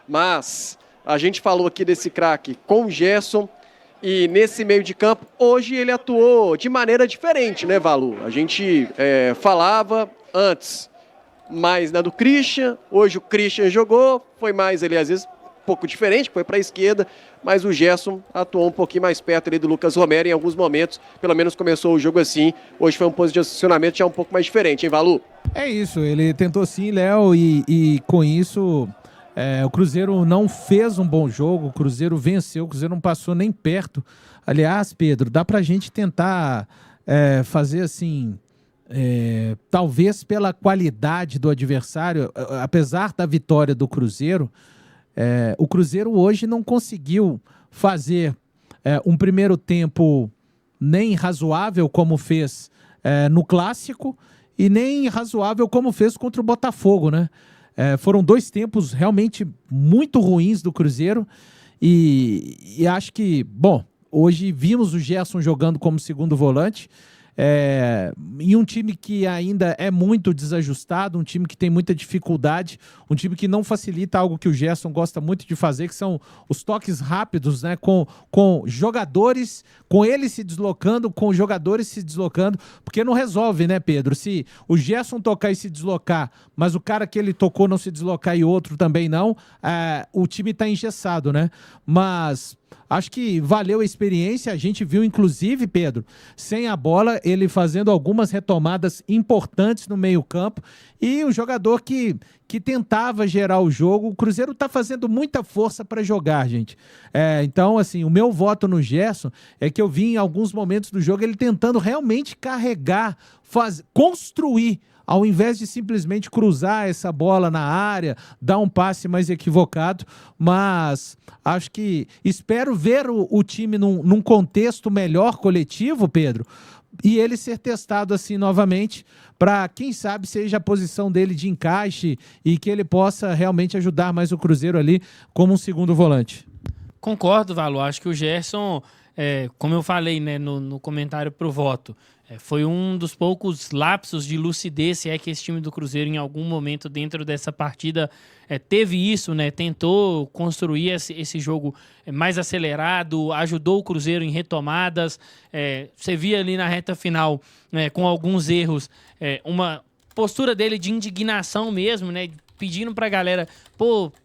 Mas a gente falou aqui desse craque com o Gerson e nesse meio de campo, hoje ele atuou de maneira diferente, né, Valu? A gente falava antes mais do Christian, hoje o Christian jogou, foi mais ele às vezes um pouco diferente, foi para a esquerda, mas o Gerson atuou um pouquinho mais perto ali do Lucas Romero em alguns momentos, pelo menos começou o jogo assim, hoje foi um posicionamento já um pouco mais diferente, hein, Valu? É isso, ele tentou sim, Léo, e com isso o Cruzeiro não fez um bom jogo, o Cruzeiro venceu, o Cruzeiro não passou nem perto. Aliás, Pedro, dá pra gente tentar fazer assim, talvez pela qualidade do adversário, apesar da vitória do Cruzeiro, o Cruzeiro hoje não conseguiu fazer um primeiro tempo nem razoável como fez no Clássico e nem razoável como fez contra o Botafogo, né? Foram dois tempos realmente muito ruins do Cruzeiro e acho que, bom, hoje vimos o Gerson jogando como segundo volante, em um time que ainda é muito desajustado, um time que tem muita dificuldade, um time que não facilita algo que o Gerson gosta muito de fazer, que são os toques rápidos, né, com jogadores, com ele se deslocando, com jogadores se deslocando, porque não resolve, né, Pedro? Se o Gerson tocar e se deslocar, mas o cara que ele tocou não se deslocar e outro também não, o time tá engessado, né? Mas acho que valeu a experiência, a gente viu inclusive, Pedro, sem a bola, ele fazendo algumas retomadas importantes no meio campo e um jogador que tentava gerar o jogo. O Cruzeiro tá fazendo muita força para jogar, gente. Então, assim, o meu voto no Gerson é que eu vi em alguns momentos do jogo ele tentando realmente carregar, construir, ao invés de simplesmente cruzar essa bola na área, dar um passe mais equivocado, mas acho que espero ver o time num contexto melhor coletivo, Pedro, e ele ser testado assim novamente, para quem sabe seja a posição dele de encaixe e que ele possa realmente ajudar mais o Cruzeiro ali como um segundo volante. Concordo, Valo. Acho que o Gerson, como eu falei, né, no comentário pro voto, foi um dos poucos lapsos de lucidez, se é que esse time do Cruzeiro em algum momento dentro dessa partida teve isso, né? Tentou construir esse jogo mais acelerado, ajudou o Cruzeiro em retomadas. Você via ali na reta final, com alguns erros, uma postura dele de indignação mesmo, né? Pedindo pra galera,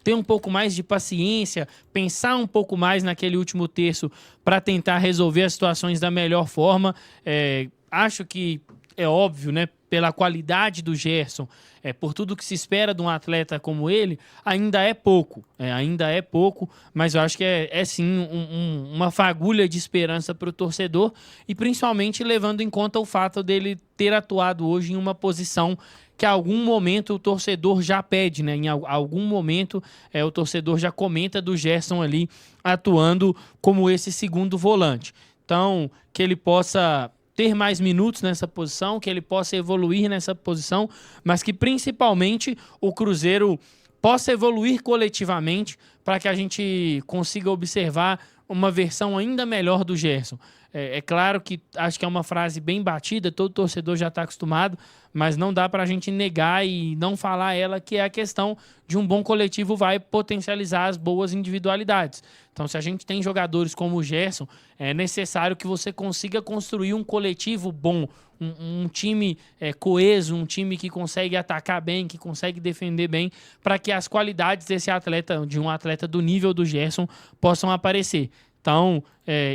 ter um pouco mais de paciência, pensar um pouco mais naquele último terço para tentar resolver as situações da melhor forma. Acho que é óbvio, né? Pela qualidade do Gerson, por tudo que se espera de um atleta como ele, ainda é pouco. Ainda é pouco, mas eu acho que é sim uma fagulha de esperança para o torcedor e principalmente levando em conta o fato dele ter atuado hoje em uma posição que a algum momento o torcedor já pede, né? Em algum momento o torcedor já comenta do Gerson ali atuando como esse segundo volante. Então, que ele possa ter mais minutos nessa posição, que ele possa evoluir nessa posição, mas que principalmente o Cruzeiro possa evoluir coletivamente para que a gente consiga observar uma versão ainda melhor do Gerson. É claro que acho que é uma frase bem batida, todo torcedor já está acostumado, mas não dá para a gente negar e não falar ela, que é a questão de um bom coletivo vai potencializar as boas individualidades. Então, se a gente tem jogadores como o Gerson, é necessário que você consiga construir um coletivo bom, um time coeso, um time que consegue atacar bem, que consegue defender bem, para que as qualidades desse atleta, de um atleta do nível do Gerson, possam aparecer. Então,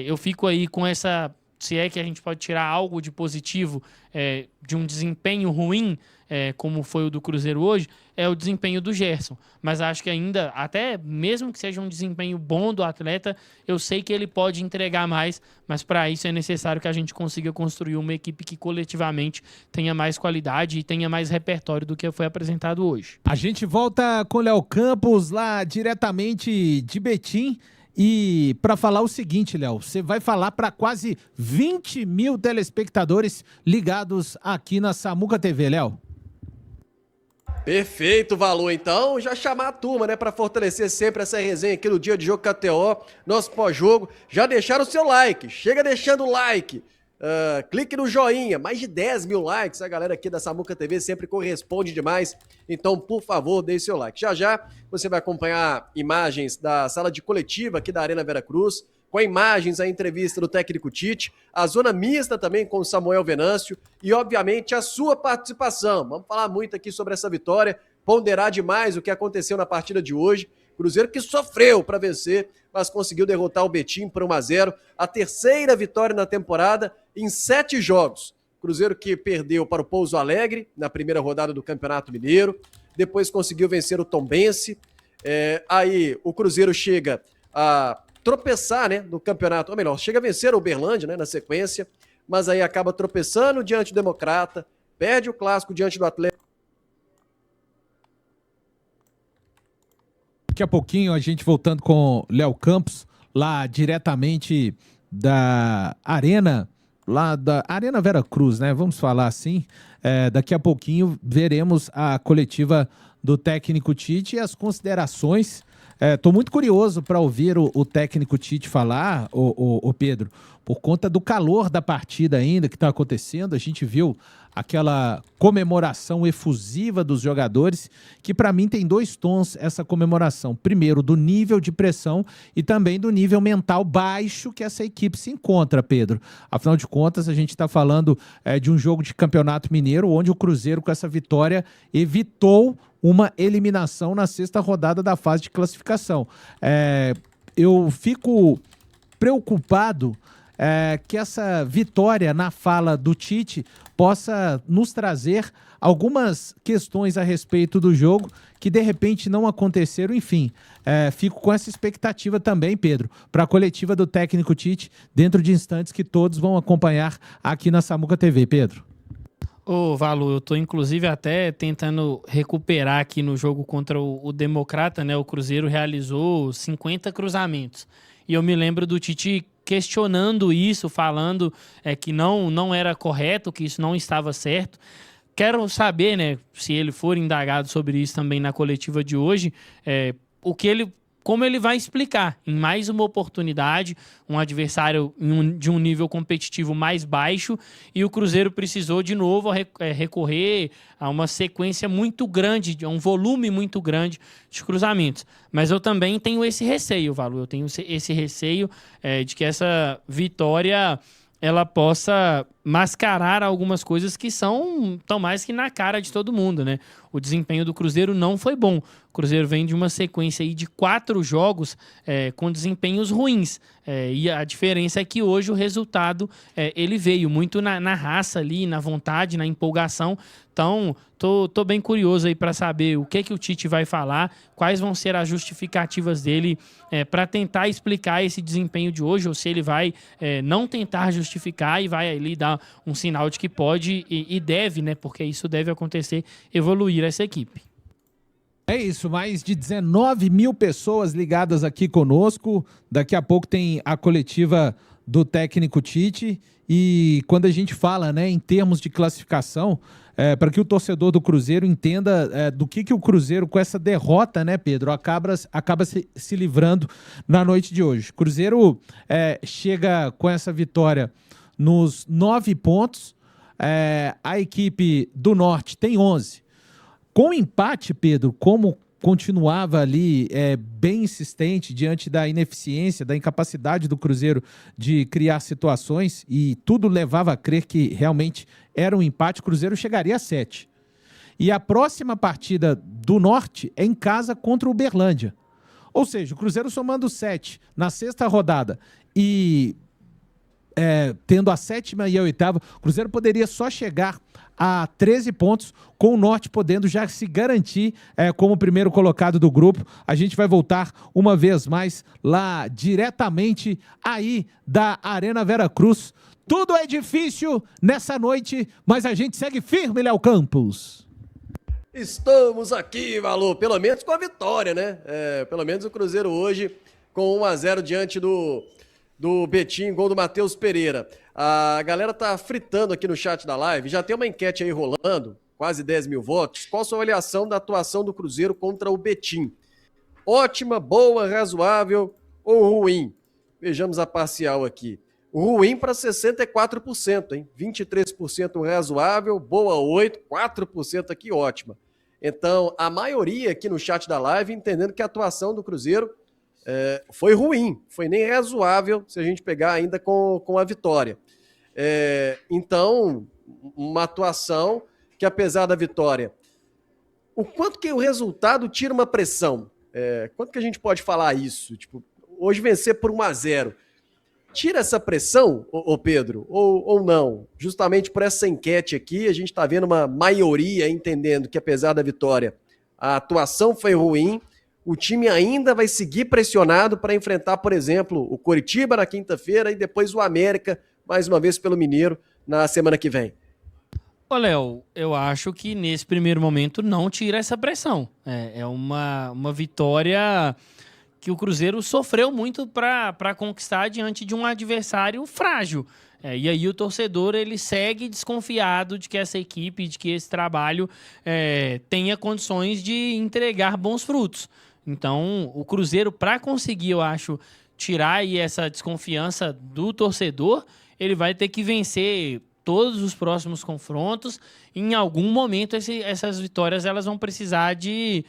eu fico aí com essa, se é que a gente pode tirar algo de positivo de um desempenho ruim, como foi o do Cruzeiro hoje, é o desempenho do Gerson. Mas acho que ainda, até mesmo que seja um desempenho bom do atleta, eu sei que ele pode entregar mais, mas para isso é necessário que a gente consiga construir uma equipe que coletivamente tenha mais qualidade e tenha mais repertório do que foi apresentado hoje. A gente volta com o Léo Campos, lá diretamente de Betim. E para falar o seguinte, Léo, você vai falar para quase 20 mil telespectadores ligados aqui na Samuca TV, Léo. Perfeito, Valor. Então, já chamar a turma, né, para fortalecer sempre essa resenha aqui no Dia de Jogo KTO, nosso pós-jogo. Já deixaram o seu like, chega deixando o like. Clique no joinha, mais de 10 mil likes. A galera aqui da Samuca TV sempre corresponde demais. Então, por favor, deixe seu like. Já já você vai acompanhar imagens da sala de coletiva aqui da Arena Veracruz, com imagens, a entrevista do técnico Tite, a zona mista também com o Samuel Venâncio e, obviamente, a sua participação. Vamos falar muito aqui sobre essa vitória, ponderar demais o que aconteceu na partida de hoje. Cruzeiro que sofreu para vencer, mas conseguiu derrotar o Betim por 1-0. A terceira vitória na temporada em 7 jogos. Cruzeiro que perdeu para o Pouso Alegre na primeira rodada do Campeonato Mineiro. Depois conseguiu vencer o Tombense. Aí o Cruzeiro chega a tropeçar, né, no campeonato, ou melhor, chega a vencer o Uberlândia, né, na sequência, mas aí acaba tropeçando diante do Democrata, perde o clássico diante do Atlético. Daqui a pouquinho a gente voltando com Léo Campos, lá diretamente da Arena, lá da Arena Veracruz, né? Vamos falar assim. Daqui a pouquinho veremos a coletiva do técnico Tite e as considerações. Estou muito curioso para ouvir o técnico Tite falar, o Pedro, por conta do calor da partida ainda que está acontecendo. A gente viu aquela comemoração efusiva dos jogadores, que para mim tem 2 tons essa comemoração. Primeiro, do nível de pressão e também do nível mental baixo que essa equipe se encontra, Pedro. Afinal de contas, a gente está falando de um jogo de Campeonato Mineiro, onde o Cruzeiro, com essa vitória, evitou uma eliminação na 6ª rodada da fase de classificação. Eu fico preocupado que essa vitória na fala do Tite possa nos trazer algumas questões a respeito do jogo que de repente não aconteceram. Enfim, fico com essa expectativa também, Pedro, para a coletiva do técnico Tite dentro de instantes que todos vão acompanhar aqui na Samuca TV, Pedro. Ô, Valu, eu tô inclusive até tentando recuperar aqui no jogo contra o Democrata, né? O Cruzeiro realizou 50 cruzamentos. E eu me lembro do Tite questionando isso, falando que não era correto, que isso não estava certo. Quero saber, né, se ele for indagado sobre isso também na coletiva de hoje, como ele vai explicar em mais uma oportunidade, um adversário de um nível competitivo mais baixo, e o Cruzeiro precisou de novo recorrer a uma sequência muito grande, a um volume muito grande de cruzamentos. Mas eu também tenho esse receio, Valu, eu tenho esse receio de que essa vitória ela possa mascarar algumas coisas que tão mais que na cara de todo mundo, né? O desempenho do Cruzeiro não foi bom. O Cruzeiro vem de uma sequência aí de 4 jogos com desempenhos ruins. E a diferença é que hoje o resultado ele veio muito na raça ali, na vontade, na empolgação. Então, tô bem curioso aí para saber o que o Tite vai falar, quais vão ser as justificativas dele para tentar explicar esse desempenho de hoje, ou se ele vai não tentar justificar e vai ali dar um sinal de que pode e deve, né? Porque isso deve acontecer, evoluir essa equipe. É isso, mais de 19 mil pessoas ligadas aqui conosco. Daqui a pouco tem a coletiva do técnico Tite. E quando a gente fala, né, em termos de classificação, para que o torcedor do Cruzeiro entenda do que o Cruzeiro, com essa derrota, né, Pedro, acaba se livrando na noite de hoje. Cruzeiro chega com essa vitória nos 9 pontos. A equipe do Norte tem 11. Com o empate, Pedro, como continuava ali bem insistente diante da ineficiência, da incapacidade do Cruzeiro de criar situações, e tudo levava a crer que realmente era um empate, o Cruzeiro chegaria a 7. E a próxima partida do Norte é em casa contra o Uberlândia. Ou seja, o Cruzeiro somando 7 na 6ª rodada e tendo a 7ª e a 8ª, o Cruzeiro poderia só chegar a 13 pontos, com o Norte podendo já se garantir como primeiro colocado do grupo. A gente vai voltar uma vez mais lá diretamente aí da Arena Veracruz. Tudo é difícil nessa noite, mas a gente segue firme, Léo Campos. Estamos aqui, Valu, pelo menos com a vitória, né? Pelo menos o Cruzeiro hoje com 1-0 diante do Betim, gol do Matheus Pereira. A galera tá fritando aqui no chat da live, já tem uma enquete aí rolando, quase 10 mil votos. Qual a sua avaliação da atuação do Cruzeiro contra o Betim? Ótima, boa, razoável ou ruim? Vejamos a parcial aqui. ruim para 64%, hein? 23% razoável, boa 8%, 4% aqui ótima. Então, a maioria aqui no chat da live entendendo que a atuação do Cruzeiro foi ruim, foi nem razoável se a gente pegar ainda com a vitória. Então, uma atuação que, apesar da vitória, o quanto que o resultado tira uma pressão? Quanto que a gente pode falar isso? Tipo, hoje vencer por 1-0, tira essa pressão, ô Pedro, ou não? Justamente por essa enquete aqui, a gente está vendo uma maioria entendendo que, apesar da vitória, a atuação foi ruim, o time ainda vai seguir pressionado para enfrentar, por exemplo, o Coritiba na quinta-feira e depois o América, mais uma vez pelo Mineiro, na semana que vem. Ô, Léo, eu acho que nesse primeiro momento não tira essa pressão. É uma vitória que o Cruzeiro sofreu muito para conquistar diante de um adversário frágil. E aí o torcedor ele segue desconfiado de que essa equipe, de que esse trabalho tenha condições de entregar bons frutos. Então, o Cruzeiro, para conseguir, eu acho, tirar aí essa desconfiança do torcedor, ele vai ter que vencer todos os próximos confrontos. Em algum momento, essas vitórias elas vão precisar de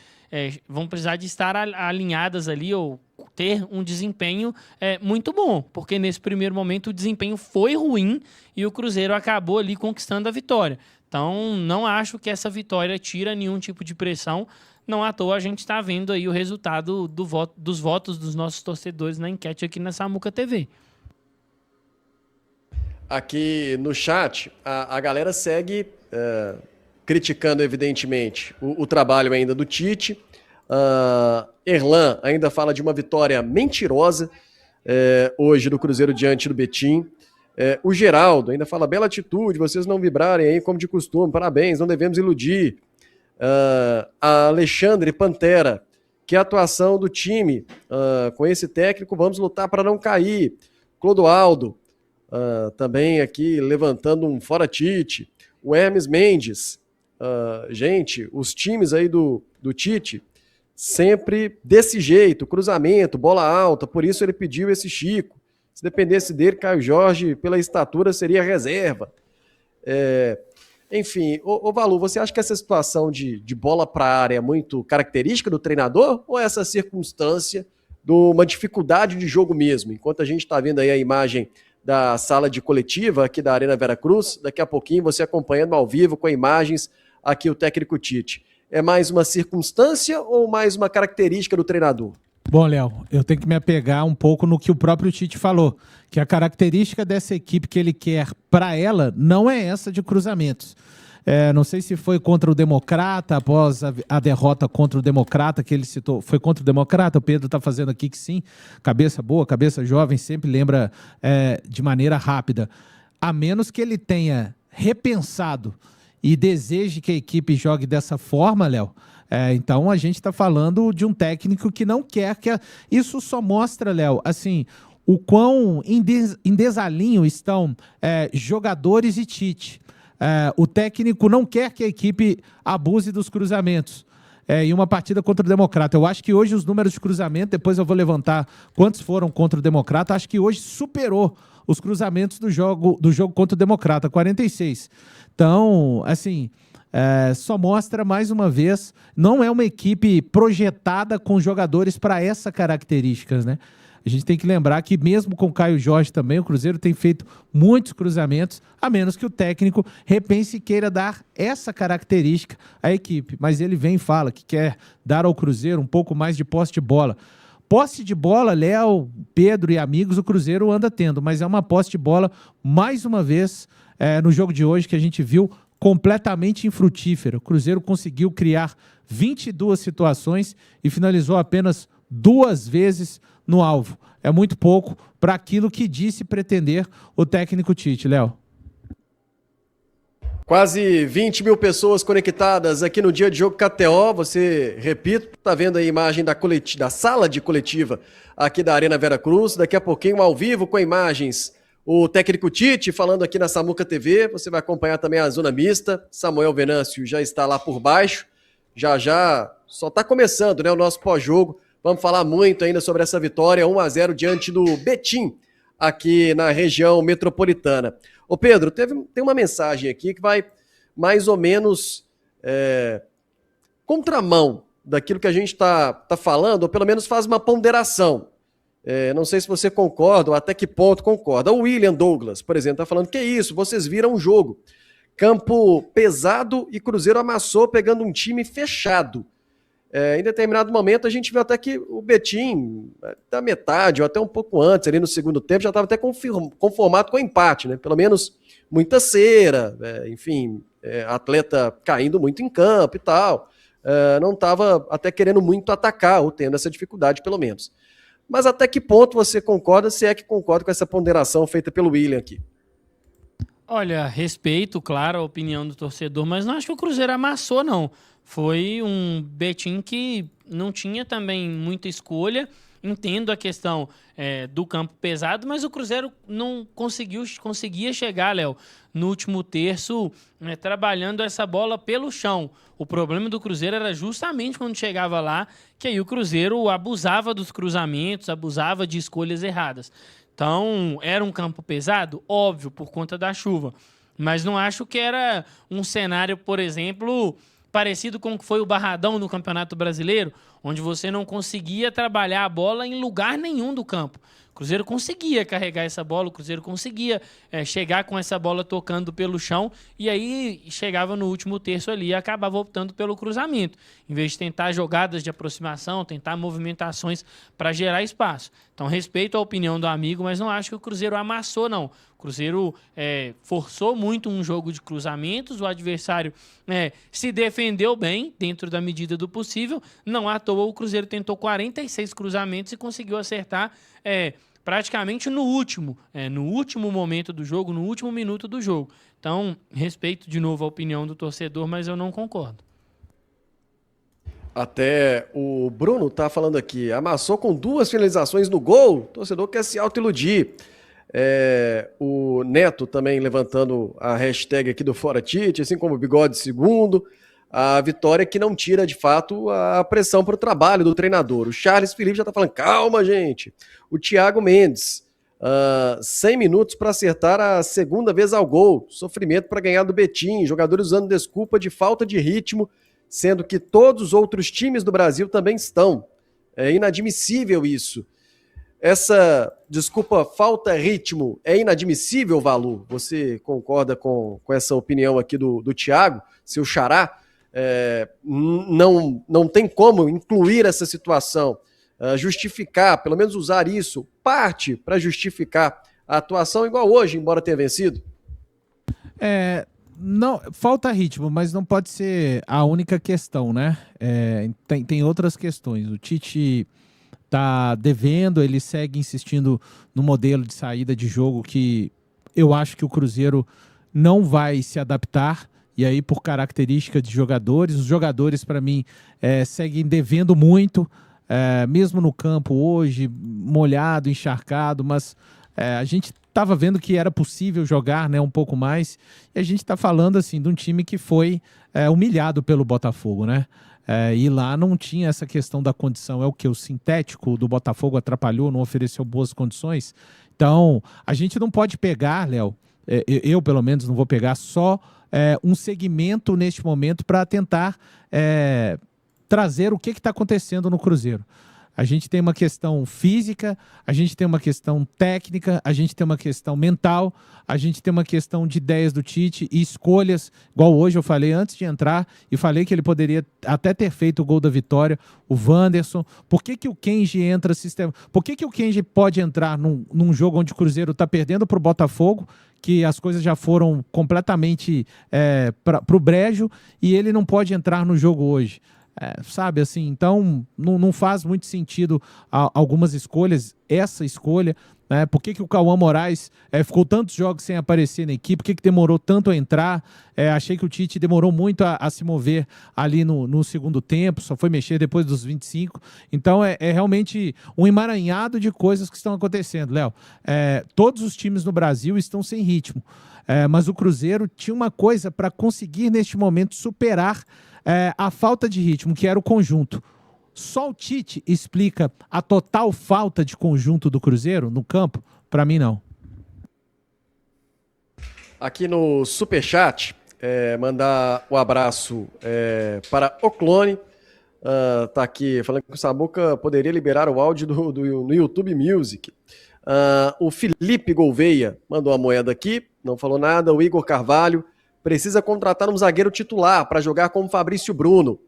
estar alinhadas ali ou ter um desempenho muito bom, porque nesse primeiro momento o desempenho foi ruim e o Cruzeiro acabou ali conquistando a vitória. Então, não acho que essa vitória tira nenhum tipo de pressão. Não à toa a gente está vendo aí o resultado dos votos dos nossos torcedores na enquete aqui na Samuca TV. Aqui no chat, a galera segue criticando, evidentemente, o trabalho ainda do Tite. Erlan ainda fala de uma vitória mentirosa hoje do Cruzeiro diante do Betim. O Geraldo ainda fala, bela atitude, vocês não vibrarem aí como de costume, parabéns, não devemos iludir. A Alexandre Pantera, que a atuação do time com esse técnico, vamos lutar para não cair. Clodoaldo, também aqui levantando um fora Tite. O Hermes Mendes, gente, os times aí do Tite, sempre desse jeito, cruzamento, bola alta, por isso ele pediu esse Chico. Se dependesse dele, Caio Jorge, pela estatura, seria reserva. Enfim, ô Valu, você acha que essa situação de bola para a área é muito característica do treinador ou é essa circunstância de uma dificuldade de jogo mesmo? Enquanto a gente está vendo aí a imagem da sala de coletiva aqui da Arena Veracruz, daqui a pouquinho você acompanhando ao vivo com imagens aqui o técnico Tite. É mais uma circunstância ou mais uma característica do treinador? Bom, Léo, eu tenho que me apegar um pouco no que o próprio Tite falou, que a característica dessa equipe que ele quer para ela não é essa de cruzamentos. Não sei se foi contra o Democrata, após a derrota contra o Democrata, que ele citou. Foi contra o Democrata? O Pedro está fazendo aqui que sim. Cabeça boa, cabeça jovem, sempre lembra de maneira rápida. A menos que ele tenha repensado e deseje que a equipe jogue dessa forma, Léo, então a gente está falando de um técnico que não quer que... Isso só mostra, Léo, assim, o quão em desalinho estão jogadores e Tite. O técnico não quer que a equipe abuse dos cruzamentos. Em uma partida contra o Democrata. Eu acho que hoje os números de cruzamento, depois eu vou levantar quantos foram contra o Democrata, acho que hoje superou os cruzamentos do jogo contra o Democrata, 46. Então, assim, só mostra mais uma vez, não é uma equipe projetada com jogadores para essas características, né? A gente tem que lembrar que mesmo com o Caio Jorge também, o Cruzeiro tem feito muitos cruzamentos, a menos que o técnico repense e queira dar essa característica à equipe. Mas ele vem e fala que quer dar ao Cruzeiro um pouco mais de posse de bola. Posse de bola, Léo, Pedro e amigos, o Cruzeiro anda tendo, mas é uma posse de bola, mais uma vez, no jogo de hoje, que a gente viu completamente infrutífera. O Cruzeiro conseguiu criar 22 situações e finalizou apenas 2 vezes no alvo. É muito pouco para aquilo que disse pretender o técnico Tite, Léo. Quase 20 mil pessoas conectadas aqui no Dia de Jogo KTO. Você, repito, está vendo a imagem da sala de coletiva aqui da Arena Veracruz. Daqui a pouquinho, ao vivo, com imagens, o técnico Tite falando aqui na Samuca TV. Você vai acompanhar também a zona mista. Samuel Venâncio já está lá por baixo. Já só está começando, né, o nosso pós-jogo. Vamos falar muito ainda sobre essa vitória 1-0 diante do Betim, aqui na região metropolitana. Ô Pedro, tem uma mensagem aqui que vai mais ou menos contramão daquilo que a gente está falando, ou pelo menos faz uma ponderação. Não sei se você concorda ou até que ponto concorda. O William Douglas, por exemplo, está falando que é isso, vocês viram um jogo. Campo pesado e Cruzeiro amassou pegando um time fechado. Em determinado momento a gente viu até que o Betim, da metade ou até um pouco antes, ali no segundo tempo, já estava até conformado com o empate, né? Pelo menos muita cera, enfim, atleta caindo muito em campo e tal. Não estava até querendo muito atacar ou tendo essa dificuldade, pelo menos. Mas até que ponto você concorda, se é que concorda com essa ponderação feita pelo William aqui? Olha, respeito, claro, a opinião do torcedor, mas não acho que o Cruzeiro amassou, não. Foi um Betim que não tinha também muita escolha. Entendo a questão do campo pesado, mas o Cruzeiro não conseguia chegar, Léo, no último terço, trabalhando essa bola pelo chão. O problema do Cruzeiro era justamente quando chegava lá, que aí o Cruzeiro abusava dos cruzamentos, abusava de escolhas erradas. Então, era um campo pesado? Óbvio, por conta da chuva. Mas não acho que era um cenário, por exemplo, parecido com o que foi o Barradão no Campeonato Brasileiro, onde você não conseguia trabalhar a bola em lugar nenhum do campo. O Cruzeiro conseguia carregar essa bola, o Cruzeiro conseguia chegar com essa bola tocando pelo chão, e aí chegava no último terço ali e acabava optando pelo cruzamento, em vez de tentar jogadas de aproximação, tentar movimentações para gerar espaço. Então, respeito a opinião do amigo, mas não acho que o Cruzeiro amassou, não. O Cruzeiro forçou muito um jogo de cruzamentos, o adversário se defendeu bem, dentro da medida do possível. Não à toa o Cruzeiro tentou 46 cruzamentos e conseguiu acertar praticamente no último momento do jogo, no último minuto do jogo. Então, respeito de novo a opinião do torcedor, mas eu não concordo. Até o Bruno tá falando aqui, amassou com 2 finalizações no gol, o torcedor quer se autoiludir. O Neto também levantando a hashtag aqui do Fora Tite, assim como o Bigode segundo, a vitória que não tira de fato a pressão para o trabalho do treinador. O Charles Felipe já tá falando, calma gente. O Thiago Mendes, 100 minutos para acertar a segunda vez ao gol, sofrimento para ganhar do Betim, jogadores usando desculpa de falta de ritmo, sendo que todos os outros times do Brasil também estão. É inadmissível isso. Essa desculpa, falta ritmo, é inadmissível, Valu? Você concorda com essa opinião aqui do Thiago, seu xará? Não tem como incluir essa situação, justificar, pelo menos usar isso, parte para justificar a atuação igual hoje, embora tenha vencido? Não, falta ritmo, mas não pode ser a única questão, né? Tem outras questões. O Tite tá devendo, ele segue insistindo no modelo de saída de jogo que eu acho que o Cruzeiro não vai se adaptar, e aí por característica de jogadores, os jogadores para mim seguem devendo muito, mesmo no campo hoje, molhado, encharcado, mas a gente estava vendo que era possível jogar, né, um pouco mais, e a gente está falando assim de um time que foi humilhado pelo Botafogo, né? E lá não tinha essa questão da condição. O sintético do Botafogo atrapalhou, não ofereceu boas condições. Então, a gente não pode pegar, Léo, eu pelo menos não vou pegar só um segmento neste momento para tentar trazer o que está acontecendo no Cruzeiro. A gente tem uma questão física, a gente tem uma questão técnica, a gente tem uma questão mental, a gente tem uma questão de ideias do Tite e escolhas, igual hoje eu falei antes de entrar, e falei que ele poderia até ter feito o gol da vitória, o Wanderson. Por que o Kenji entra sistema? Por que o Kenji pode entrar num jogo onde o Cruzeiro está perdendo para o Botafogo, que as coisas já foram completamente para o brejo, e ele não pode entrar no jogo hoje? Sabe, assim, então não faz muito sentido algumas escolhas, essa escolha, né? Por que o Cauã Moraes ficou tantos jogos sem aparecer na equipe? Por que demorou tanto a entrar? Achei que o Tite demorou muito a se mover ali no segundo tempo, só foi mexer depois dos 25. Então é realmente um emaranhado de coisas que estão acontecendo, Léo. Todos os times no Brasil estão sem ritmo, mas o Cruzeiro tinha uma coisa para conseguir neste momento superar a falta de ritmo, que era o conjunto. Só o Tite explica a total falta de conjunto do Cruzeiro no campo? Para mim, não. Aqui no Superchat, mandar um abraço para o Clone. Tá aqui falando que o Samuca poderia liberar o áudio no YouTube Music. O Felipe Gouveia mandou uma moeda aqui, não falou nada. O Igor Carvalho precisa contratar um zagueiro titular para jogar com o Fabrício Bruno.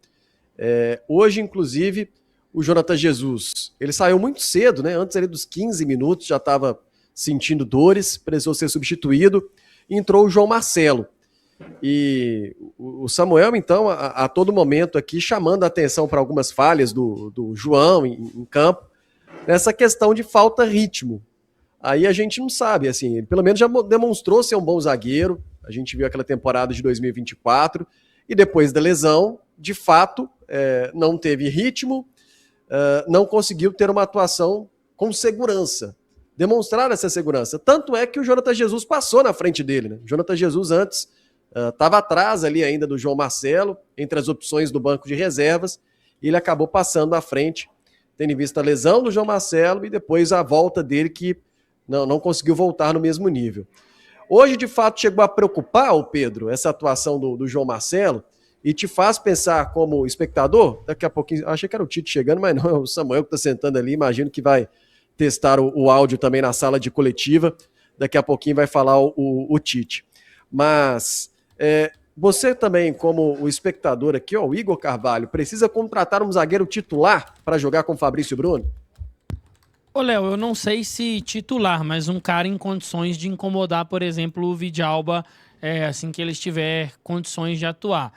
Hoje, inclusive, o Jonathan Jesus, ele saiu muito cedo, né? Antes ali dos 15 minutos, já estava sentindo dores, precisou ser substituído. Entrou o João Marcelo. E o Samuel, então, a todo momento aqui, chamando a atenção para algumas falhas do João em campo, nessa questão de falta ritmo. Aí a gente não sabe, assim, ele pelo menos já demonstrou ser um bom zagueiro. A gente viu aquela temporada de 2024, e depois da lesão, de fato, não teve ritmo, não conseguiu ter uma atuação com segurança, demonstrar essa segurança. Tanto é que o Jonathan Jesus passou na frente dele, né? O Jonathan Jesus antes estava atrás ali ainda do João Marcelo, entre as opções do banco de reservas, e ele acabou passando à frente, tendo em vista a lesão do João Marcelo e depois a volta dele, que não conseguiu voltar no mesmo nível. Hoje, de fato, chegou a preocupar, o Pedro, essa atuação do João Marcelo, e te faz pensar como espectador? Daqui a pouquinho, achei que era o Tite chegando, mas não, é o Samuel que está sentando ali, imagino que vai testar o áudio também na sala de coletiva, daqui a pouquinho vai falar o Tite. Mas você também, como o espectador aqui, o Igor Carvalho, precisa contratar um zagueiro titular para jogar com o Fabrício Bruno? Ô, Léo, eu não sei se titular, mas um cara em condições de incomodar, por exemplo, o Vidalba, assim que ele estiver condições de atuar.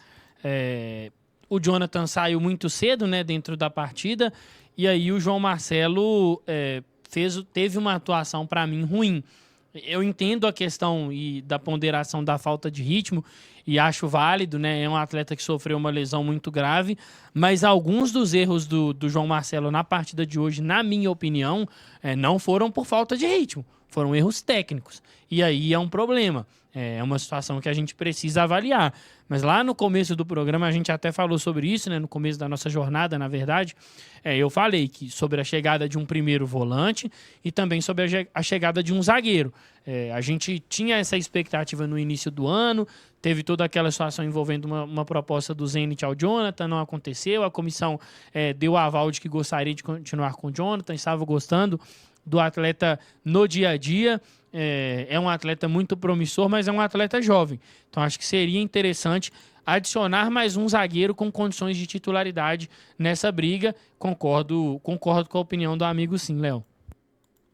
O Jonathan saiu muito cedo, né, dentro da partida, e aí o João Marcelo teve uma atuação, para mim, ruim. Eu entendo a questão da ponderação da falta de ritmo e acho válido, né? É um atleta que sofreu uma lesão muito grave, mas alguns dos erros do João Marcelo na partida de hoje, na minha opinião, não foram por falta de ritmo, foram erros técnicos. E aí é um problema, é uma situação que a gente precisa avaliar. Mas lá no começo do programa a gente até falou sobre isso, né? No começo da nossa jornada, na verdade, eu falei sobre a chegada de um primeiro volante e também sobre a chegada de um zagueiro. A gente tinha essa expectativa no início do ano, teve toda aquela situação envolvendo uma proposta do Zenit ao Jonathan, não aconteceu, a comissão deu o aval de que gostaria de continuar com o Jonathan, estava gostando do atleta no dia a dia. É um atleta muito promissor, mas é um atleta jovem. Então acho que seria interessante adicionar mais um zagueiro com condições de titularidade nessa briga. Concordo com a opinião do amigo, sim, Léo.